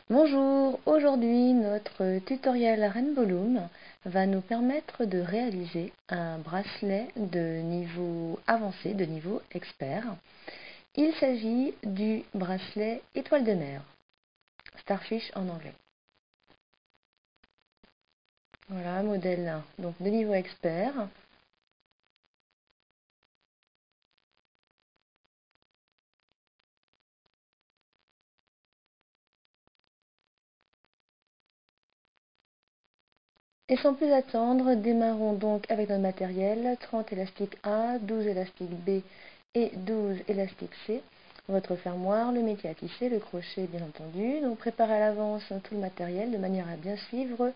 Bonjour, aujourd'hui notre tutoriel Rainbow Loom va nous permettre de réaliser un bracelet de niveau avancé, de niveau expert. Il s'agit du bracelet étoile de mer, Starfish en anglais. Voilà, modèle donc de niveau expert. Et sans plus attendre, démarrons donc avec notre matériel, 30 élastiques A, 12 élastiques B et 12 élastiques C. Votre fermoir, le métier à tisser, le crochet bien entendu. Donc préparez à l'avance tout le matériel de manière à bien suivre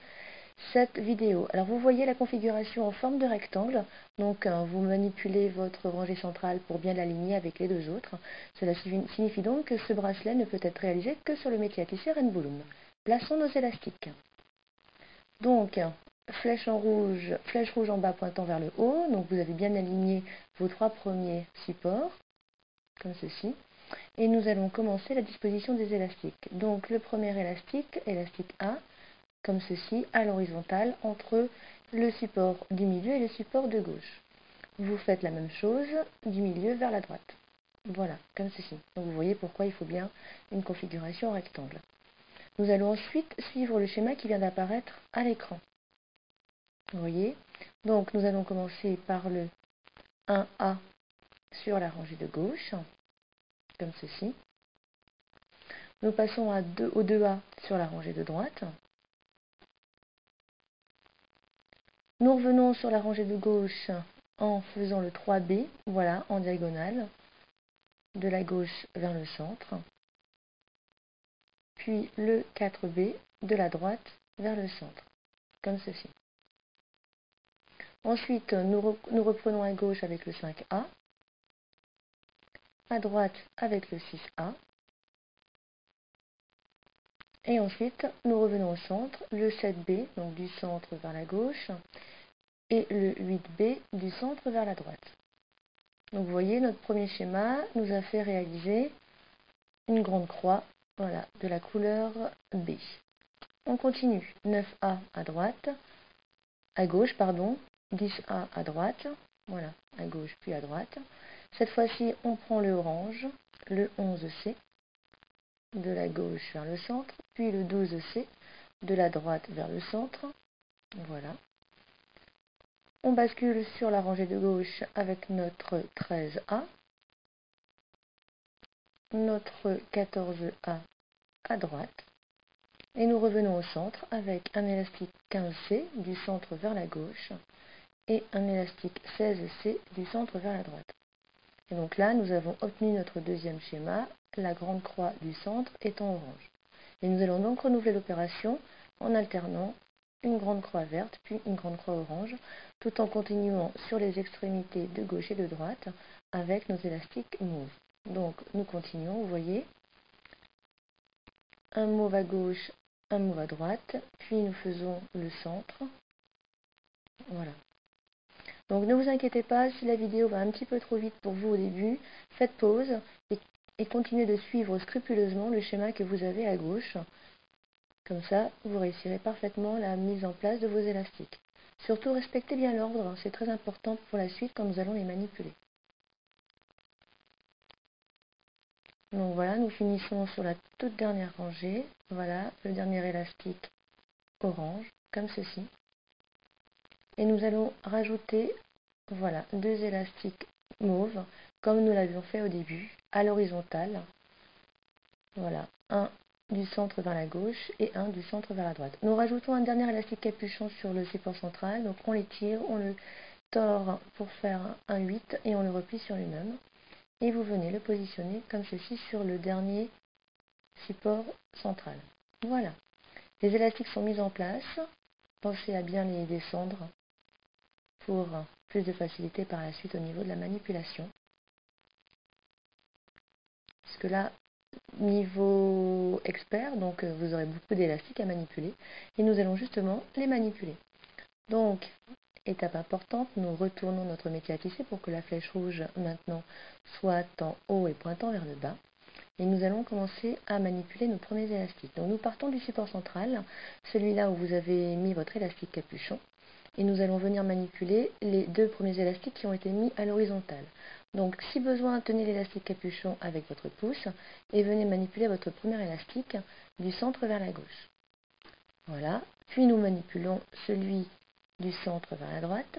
cette vidéo. Alors vous voyez la configuration en forme de rectangle. Donc vous manipulez votre rangée centrale pour bien l'aligner avec les deux autres. Cela signifie donc que ce bracelet ne peut être réalisé que sur le métier à tisser Rainbow Loom. Plaçons nos élastiques. Donc, flèche rouge en bas pointant vers le haut. Donc, vous avez bien aligné vos trois premiers supports, comme ceci. Et nous allons commencer la disposition des élastiques. Donc, le premier élastique, élastique A, comme ceci, à l'horizontale, entre le support du milieu et le support de gauche. Vous faites la même chose du milieu vers la droite. Voilà, comme ceci. Donc, vous voyez pourquoi il faut bien une configuration rectangle. Nous allons ensuite suivre le schéma qui vient d'apparaître à l'écran. Vous voyez? Donc nous allons commencer par le 1A sur la rangée de gauche, comme ceci. Nous passons au 2A sur la rangée de droite. Nous revenons sur la rangée de gauche en faisant le 3B, voilà, en diagonale, de la gauche vers le centre. Puis le 4B de la droite vers le centre, comme ceci. Ensuite, nous reprenons à gauche avec le 5A, à droite avec le 6A, et ensuite nous revenons au centre, le 7B, donc du centre vers la gauche, et le 8B du centre vers la droite. Donc vous voyez, notre premier schéma nous a fait réaliser une grande croix, voilà, de la couleur B. On continue, 9A à droite, à gauche, pardon, 10A à droite, voilà, à gauche puis à droite. Cette fois-ci, on prend le orange, le 11C, de la gauche vers le centre, puis le 12C, de la droite vers le centre, voilà. On bascule sur la rangée de gauche avec notre 13A, notre 14A à droite, et nous revenons au centre avec un élastique 15C du centre vers la gauche et un élastique 16C du centre vers la droite. Et donc là, nous avons obtenu notre deuxième schéma, la grande croix du centre étant orange. Et nous allons donc renouveler l'opération en alternant une grande croix verte puis une grande croix orange, tout en continuant sur les extrémités de gauche et de droite avec nos élastiques mauve. Donc nous continuons, vous voyez, un mauve à gauche, un mauve à droite, puis nous faisons le centre. Voilà. Donc ne vous inquiétez pas, si la vidéo va un petit peu trop vite pour vous au début, faites pause et continuez de suivre scrupuleusement le schéma que vous avez à gauche. Comme ça, vous réussirez parfaitement la mise en place de vos élastiques. Surtout, respectez bien l'ordre, c'est très important pour la suite quand nous allons les manipuler. Donc voilà, nous finissons sur la toute dernière rangée. Voilà, le dernier élastique orange, comme ceci. Et nous allons rajouter, voilà, deux élastiques mauves, comme nous l'avions fait au début, à l'horizontale. Voilà, un du centre vers la gauche et un du centre vers la droite. Nous rajoutons un dernier élastique capuchon sur le support central, donc on l'étire, on le tord pour faire un 8 et on le replie sur lui-même. Et vous venez le positionner comme ceci sur le dernier support central. Voilà, les élastiques sont mis en place, pensez à bien les descendre pour plus de facilité par la suite au niveau de la manipulation. Parce que là, niveau expert, donc vous aurez beaucoup d'élastiques à manipuler et nous allons justement les manipuler. Donc, étape importante, nous retournons notre métier à tisser pour que la flèche rouge maintenant soit en haut et pointant vers le bas. et nous allons commencer à manipuler nos premiers élastiques. Donc nous partons du support central, celui-là où vous avez mis votre élastique capuchon, et nous allons venir manipuler les deux premiers élastiques qui ont été mis à l'horizontale. Donc si besoin, tenez l'élastique capuchon avec votre pouce et venez manipuler votre premier élastique du centre vers la gauche. Voilà, puis nous manipulons celui du centre vers la droite,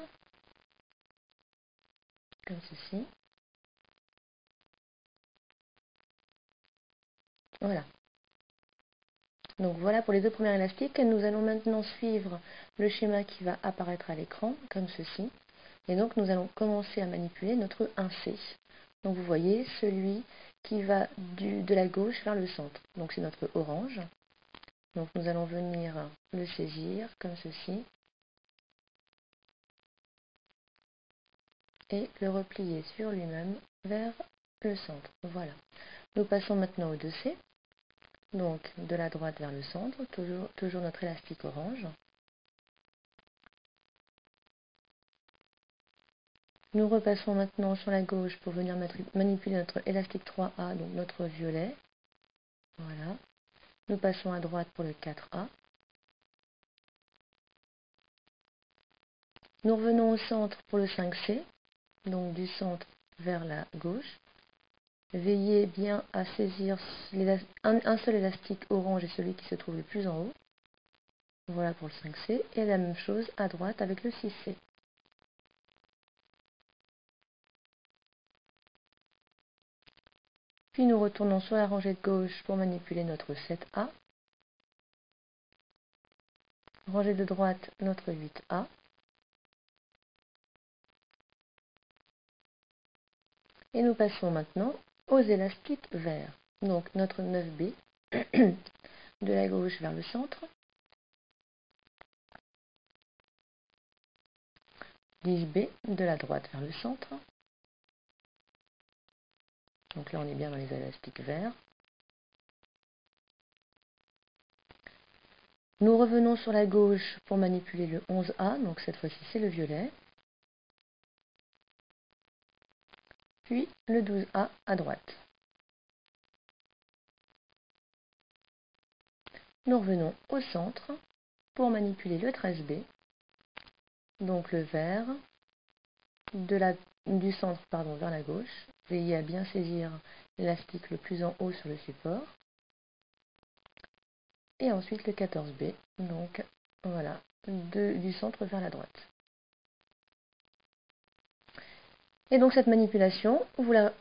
comme ceci. Voilà. Donc voilà pour les deux premiers élastiques. Nous allons maintenant suivre le schéma qui va apparaître à l'écran, comme ceci. Et donc nous allons commencer à manipuler notre 1C. Donc vous voyez celui qui va de la gauche vers le centre. Donc c'est notre orange. Donc nous allons venir le saisir comme ceci. Et le replier sur lui-même vers le centre. Voilà. Nous passons maintenant au 2C. Donc de la droite vers le centre, toujours notre élastique orange. Nous repassons maintenant sur la gauche pour venir manipuler notre élastique 3A, donc notre violet. Voilà. Nous passons à droite pour le 4A. Nous revenons au centre pour le 5C, donc du centre vers la gauche. Veillez bien à saisir un seul élastique orange et celui qui se trouve le plus en haut. Voilà pour le 5C. Et la même chose à droite avec le 6C. Puis nous retournons sur la rangée de gauche pour manipuler notre 7A. Rangée de droite, notre 8A. Et nous passons maintenant aux élastiques verts. Donc notre 9B, de la gauche vers le centre. 10B, de la droite vers le centre. Donc là, on est bien dans les élastiques verts. Nous revenons sur la gauche pour manipuler le 11A, donc cette fois-ci c'est le violet. Puis le 12A à droite. Nous revenons au centre pour manipuler le 13B, donc le vert, du centre vers la gauche. Veillez à bien saisir l'élastique le plus en haut sur le support. Et ensuite le 14B, donc voilà, du centre vers la droite. Et donc cette manipulation, vous la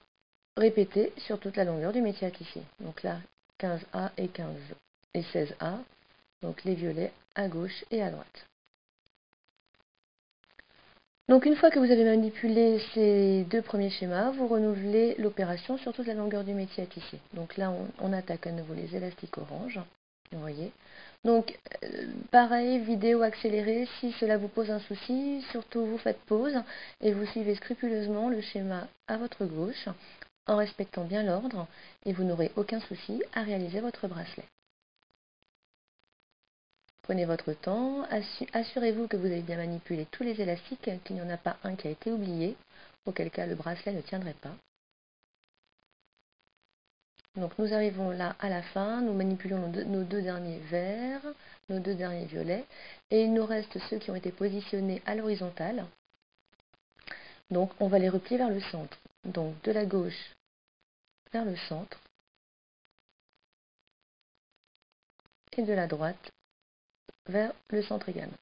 répétez sur toute la longueur du métier à tisser. Donc là, 15A et 16A, donc les violets à gauche et à droite. Donc une fois que vous avez manipulé ces deux premiers schémas, vous renouvelez l'opération sur toute la longueur du métier à tisser. Donc là, on attaque à nouveau les élastiques orange, vous voyez. Donc pareil, vidéo accélérée, si cela vous pose un souci, surtout vous faites pause et vous suivez scrupuleusement le schéma à votre gauche en respectant bien l'ordre et vous n'aurez aucun souci à réaliser votre bracelet. Prenez votre temps, assurez-vous que vous avez bien manipulé tous les élastiques, qu'il n'y en a pas un qui a été oublié, auquel cas le bracelet ne tiendrait pas. Donc nous arrivons là à la fin, nous manipulons nos deux derniers verts, nos deux derniers violets, et il nous reste ceux qui ont été positionnés à l'horizontale. Donc on va les replier vers le centre. Donc de la gauche vers le centre, et de la droite vers le centre également.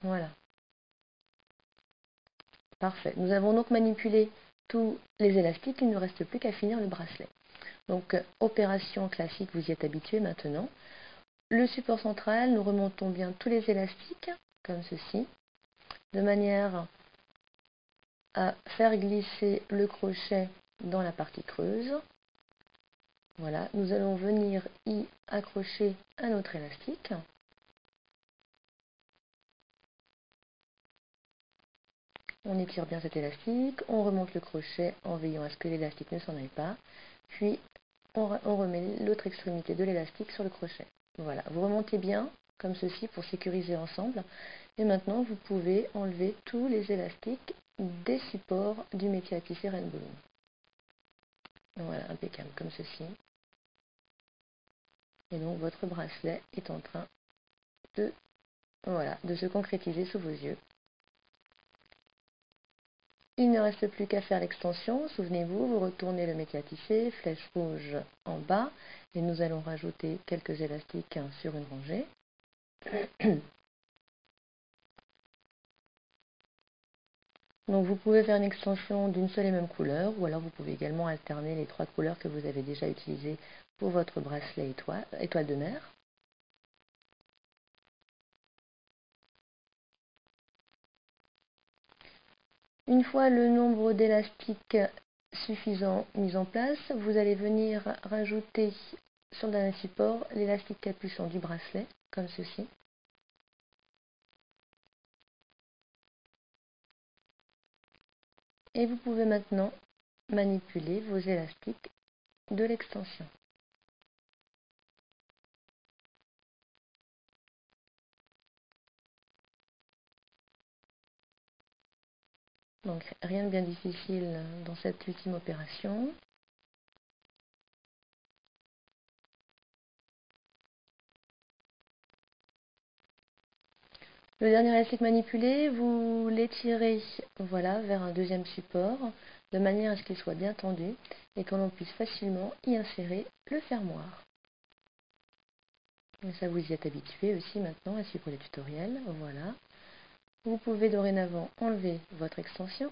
Voilà. Parfait. Nous avons donc manipulé tous les élastiques, il ne nous reste plus qu'à finir le bracelet. Donc opération classique, vous y êtes habitué maintenant. Le support central, nous remontons bien tous les élastiques, comme ceci, de manière à faire glisser le crochet dans la partie creuse. Voilà, nous allons venir y accrocher un autre élastique. On étire bien cet élastique, on remonte le crochet en veillant à ce que l'élastique ne s'en aille pas, puis on remet l'autre extrémité de l'élastique sur le crochet. Voilà, vous remontez bien, comme ceci, pour sécuriser l'ensemble. Et maintenant, vous pouvez enlever tous les élastiques des supports du métier à tisser Rainbow Loom. Voilà, impeccable, comme ceci. Et donc votre bracelet est en train de, voilà, de se concrétiser sous vos yeux. Il ne reste plus qu'à faire l'extension. Souvenez-vous, vous retournez le métier à tisser, flèche rouge en bas, et nous allons rajouter quelques élastiques sur une rangée. Donc vous pouvez faire une extension d'une seule et même couleur, ou alors vous pouvez également alterner les 3 couleurs que vous avez déjà utilisées pour votre bracelet étoile de mer. Une fois le nombre d'élastiques suffisant mis en place, vous allez venir rajouter sur le dernier support l'élastique capuchon du bracelet, comme ceci. Et vous pouvez maintenant manipuler vos élastiques de l'extension. Donc rien de bien difficile dans cette ultime opération. Le dernier élastique manipulé, vous l'étirez voilà, vers un deuxième support, de manière à ce qu'il soit bien tendu et que l'on puisse facilement y insérer le fermoir. Et ça, vous y êtes habitué aussi maintenant à suivre les tutoriels. Voilà. Vous pouvez dorénavant enlever votre extension.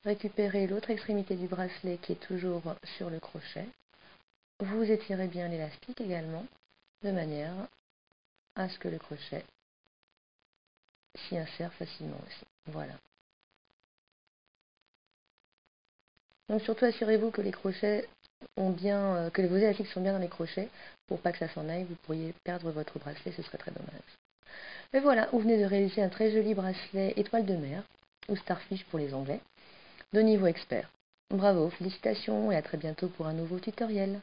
Récupérer l'autre extrémité du bracelet qui est toujours sur le crochet. Vous étirez bien l'élastique également, de manière à ce que le crochet s'y insère facilement aussi. Voilà. Donc surtout assurez-vous que les crochets ont bien, que vos élastiques sont bien dans les crochets, pour pas que ça s'en aille. Vous pourriez perdre votre bracelet, ce serait très dommage. Et voilà, vous venez de réaliser un très joli bracelet étoile de mer, ou starfish pour les Anglais, de niveau expert. Bravo, félicitations et à très bientôt pour un nouveau tutoriel.